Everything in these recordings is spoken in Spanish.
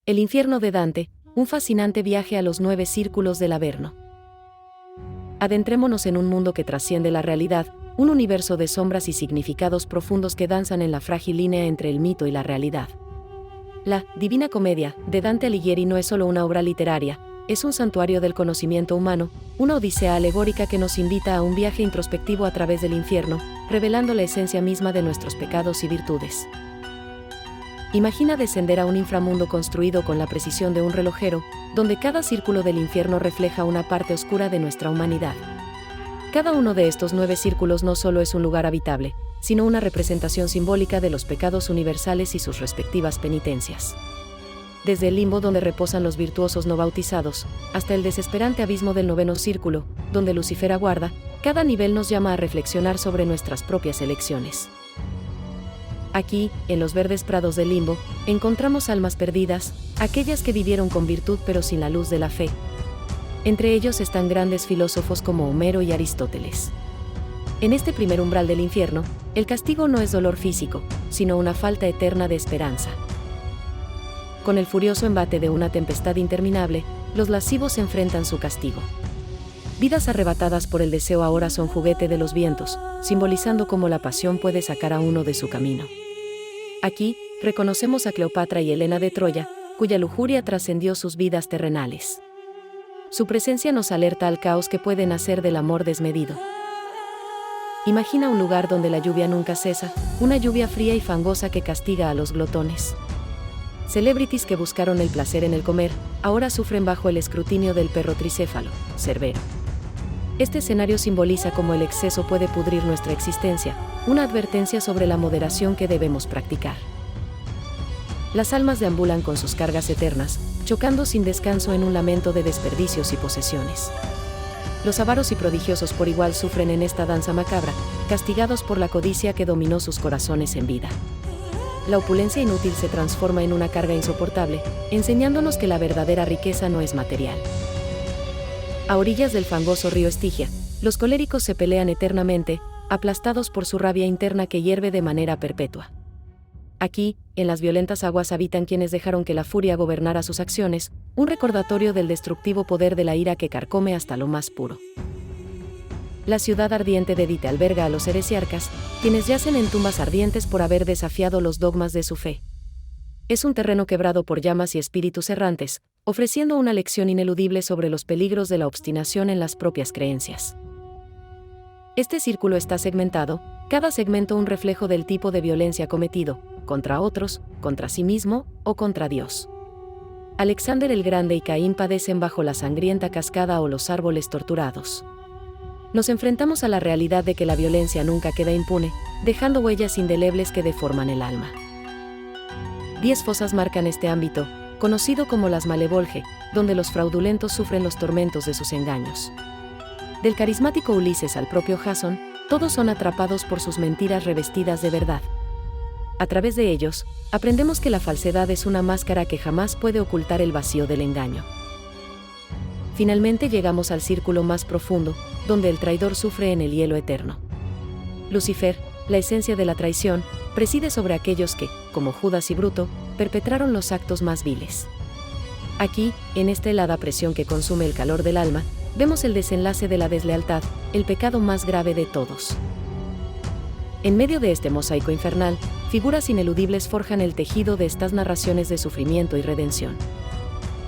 El infierno de Dante, un fascinante viaje a los 9 círculos del Averno. Adentrémonos en un mundo que trasciende la realidad, un universo de sombras y significados profundos que danzan en la frágil línea entre el mito y la realidad. La Divina Comedia, de Dante Alighieri, no es solo una obra literaria, es un santuario del conocimiento humano, una odisea alegórica que nos invita a un viaje introspectivo a través del infierno, revelando la esencia misma de nuestros pecados y virtudes. Imagina descender a un inframundo construido con la precisión de un relojero, donde cada círculo del infierno refleja una parte oscura de nuestra humanidad. Cada uno de estos 9 círculos no solo es un lugar habitable, sino una representación simbólica de los pecados universales y sus respectivas penitencias. Desde el limbo donde reposan los virtuosos no bautizados, hasta el desesperante abismo del 9º círculo, donde Lucifer aguarda, cada nivel nos llama a reflexionar sobre nuestras propias elecciones. Aquí, en los verdes prados del limbo, encontramos almas perdidas, aquellas que vivieron con virtud pero sin la luz de la fe. Entre ellos están grandes filósofos como Homero y Aristóteles. En este primer umbral del infierno, el castigo no es dolor físico, sino una falta eterna de esperanza. Con el furioso embate de una tempestad interminable, los lascivos enfrentan su castigo. Vidas arrebatadas por el deseo ahora son juguete de los vientos, simbolizando cómo la pasión puede sacar a uno de su camino. Aquí, reconocemos a Cleopatra y Helena de Troya, cuya lujuria trascendió sus vidas terrenales. Su presencia nos alerta al caos que puede nacer del amor desmedido. Imagina un lugar donde la lluvia nunca cesa, una lluvia fría y fangosa que castiga a los glotones. Celebrities que buscaron el placer en el comer, ahora sufren bajo el escrutinio del perro tricéfalo, Cerbero. Este escenario simboliza cómo el exceso puede pudrir nuestra existencia, una advertencia sobre la moderación que debemos practicar. Las almas deambulan con sus cargas eternas, chocando sin descanso en un lamento de desperdicios y posesiones. Los avaros y prodigiosos por igual sufren en esta danza macabra, castigados por la codicia que dominó sus corazones en vida. La opulencia inútil se transforma en una carga insoportable, enseñándonos que la verdadera riqueza no es material. A orillas del fangoso río Estigia, los coléricos se pelean eternamente, aplastados por su rabia interna que hierve de manera perpetua. Aquí, en las violentas aguas habitan quienes dejaron que la furia gobernara sus acciones, un recordatorio del destructivo poder de la ira que carcome hasta lo más puro. La ciudad ardiente de Dite alberga a los heresiarcas, quienes yacen en tumbas ardientes por haber desafiado los dogmas de su fe. Es un terreno quebrado por llamas y espíritus errantes, ofreciendo una lección ineludible sobre los peligros de la obstinación en las propias creencias. Este círculo está segmentado, cada segmento un reflejo del tipo de violencia cometido, contra otros, contra sí mismo o contra Dios. Alexander el Grande y Caín padecen bajo la sangrienta cascada o los árboles torturados. Nos enfrentamos a la realidad de que la violencia nunca queda impune, dejando huellas indelebles que deforman el alma. 10 fosas marcan este ámbito, conocido como las Malevolge, donde los fraudulentos sufren los tormentos de sus engaños. Del carismático Ulises al propio Jasón, todos son atrapados por sus mentiras revestidas de verdad. A través de ellos, aprendemos que la falsedad es una máscara que jamás puede ocultar el vacío del engaño. Finalmente llegamos al círculo más profundo, donde el traidor sufre en el hielo eterno. Lucifer, la esencia de la traición, preside sobre aquellos que, como Judas y Bruto, perpetraron los actos más viles. Aquí, en esta helada presión que consume el calor del alma, vemos el desenlace de la deslealtad, el pecado más grave de todos. En medio de este mosaico infernal, figuras ineludibles forjan el tejido de estas narraciones de sufrimiento y redención.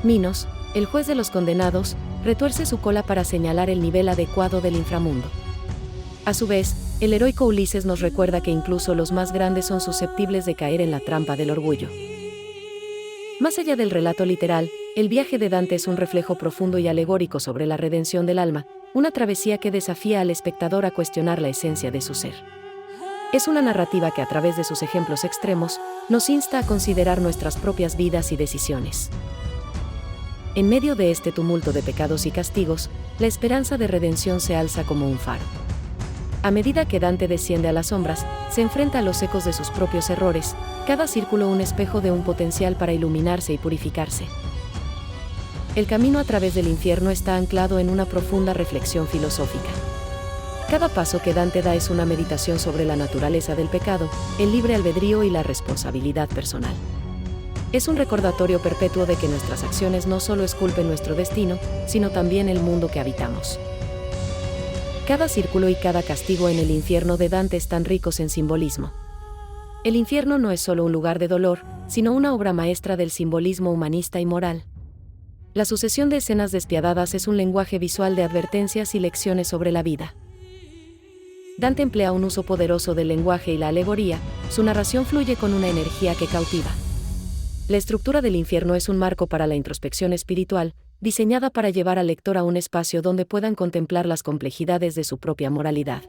Minos, el juez de los condenados, retuerce su cola para señalar el nivel adecuado del inframundo. A su vez, el heroico Ulises nos recuerda que incluso los más grandes son susceptibles de caer en la trampa del orgullo. Más allá del relato literal, el viaje de Dante es un reflejo profundo y alegórico sobre la redención del alma, una travesía que desafía al espectador a cuestionar la esencia de su ser. Es una narrativa que a través de sus ejemplos extremos, nos insta a considerar nuestras propias vidas y decisiones. En medio de este tumulto de pecados y castigos, la esperanza de redención se alza como un faro. A medida que Dante desciende a las sombras, se enfrenta a los ecos de sus propios errores, cada círculo un espejo de un potencial para iluminarse y purificarse. El camino a través del infierno está anclado en una profunda reflexión filosófica. Cada paso que Dante da es una meditación sobre la naturaleza del pecado, el libre albedrío y la responsabilidad personal. Es un recordatorio perpetuo de que nuestras acciones no solo esculpen nuestro destino, sino también el mundo que habitamos. Cada círculo y cada castigo en el infierno de Dante están ricos en simbolismo. El infierno no es solo un lugar de dolor, sino una obra maestra del simbolismo humanista y moral. La sucesión de escenas despiadadas es un lenguaje visual de advertencias y lecciones sobre la vida. Dante emplea un uso poderoso del lenguaje y la alegoría, su narración fluye con una energía que cautiva. La estructura del infierno es un marco para la introspección espiritual, diseñada para llevar al lector a un espacio donde puedan contemplar las complejidades de su propia moralidad.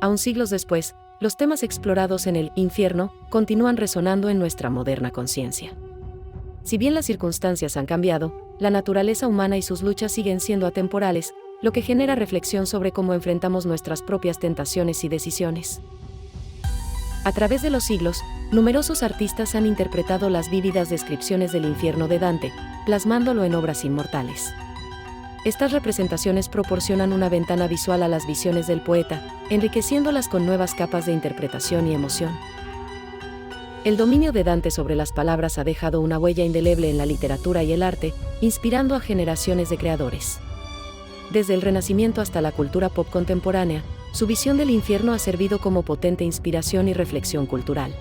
Aún siglos después, los temas explorados en el infierno continúan resonando en nuestra moderna conciencia. Si bien las circunstancias han cambiado, la naturaleza humana y sus luchas siguen siendo atemporales, lo que genera reflexión sobre cómo enfrentamos nuestras propias tentaciones y decisiones. A través de los siglos, numerosos artistas han interpretado las vívidas descripciones del infierno de Dante, plasmándolo en obras inmortales. Estas representaciones proporcionan una ventana visual a las visiones del poeta, enriqueciéndolas con nuevas capas de interpretación y emoción. El dominio de Dante sobre las palabras ha dejado una huella indeleble en la literatura y el arte, inspirando a generaciones de creadores. Desde el Renacimiento hasta la cultura pop contemporánea, su visión del infierno ha servido como potente inspiración y reflexión cultural.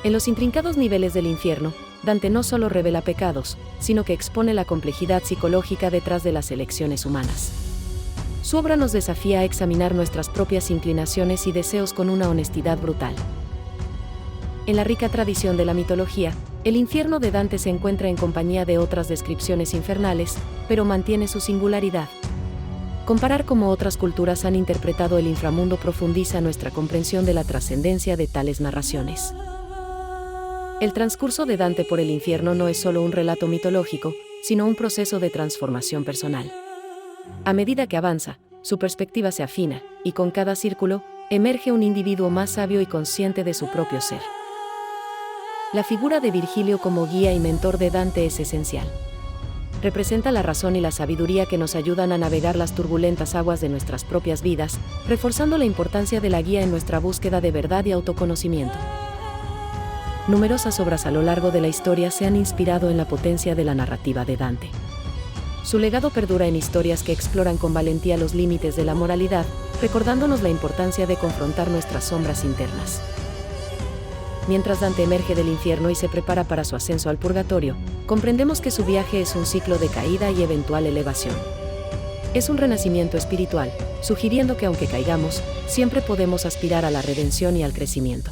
En los intrincados niveles del infierno, Dante no solo revela pecados, sino que expone la complejidad psicológica detrás de las elecciones humanas. Su obra nos desafía a examinar nuestras propias inclinaciones y deseos con una honestidad brutal. En la rica tradición de la mitología, el infierno de Dante se encuentra en compañía de otras descripciones infernales, pero mantiene su singularidad. Comparar cómo otras culturas han interpretado el inframundo profundiza nuestra comprensión de la trascendencia de tales narraciones. El transcurso de Dante por el infierno no es solo un relato mitológico, sino un proceso de transformación personal. A medida que avanza, su perspectiva se afina, y con cada círculo, emerge un individuo más sabio y consciente de su propio ser. La figura de Virgilio como guía y mentor de Dante es esencial. Representa la razón y la sabiduría que nos ayudan a navegar las turbulentas aguas de nuestras propias vidas, reforzando la importancia de la guía en nuestra búsqueda de verdad y autoconocimiento. Numerosas obras a lo largo de la historia se han inspirado en la potencia de la narrativa de Dante. Su legado perdura en historias que exploran con valentía los límites de la moralidad, recordándonos la importancia de confrontar nuestras sombras internas. Mientras Dante emerge del infierno y se prepara para su ascenso al purgatorio, comprendemos que su viaje es un ciclo de caída y eventual elevación. Es un renacimiento espiritual, sugiriendo que aunque caigamos, siempre podemos aspirar a la redención y al crecimiento.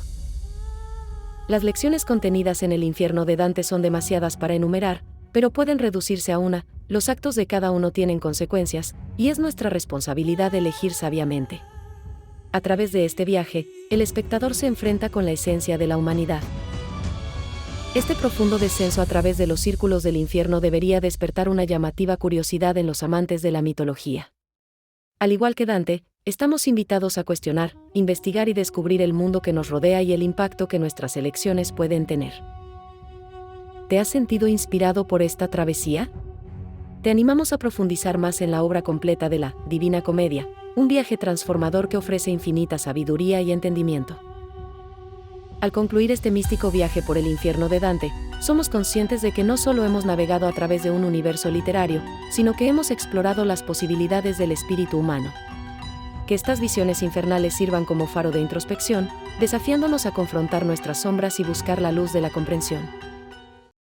Las lecciones contenidas en el infierno de Dante son demasiadas para enumerar, pero pueden reducirse a una: los actos de cada uno tienen consecuencias, y es nuestra responsabilidad elegir sabiamente. A través de este viaje, el espectador se enfrenta con la esencia de la humanidad. Este profundo descenso a través de los círculos del infierno debería despertar una llamativa curiosidad en los amantes de la mitología. Al igual que Dante, estamos invitados a cuestionar, investigar y descubrir el mundo que nos rodea y el impacto que nuestras elecciones pueden tener. ¿Te has sentido inspirado por esta travesía? Te animamos a profundizar más en la obra completa de la Divina Comedia, un viaje transformador que ofrece infinita sabiduría y entendimiento. Al concluir este místico viaje por el infierno de Dante, somos conscientes de que no solo hemos navegado a través de un universo literario, sino que hemos explorado las posibilidades del espíritu humano. Que estas visiones infernales sirvan como faro de introspección, desafiándonos a confrontar nuestras sombras y buscar la luz de la comprensión.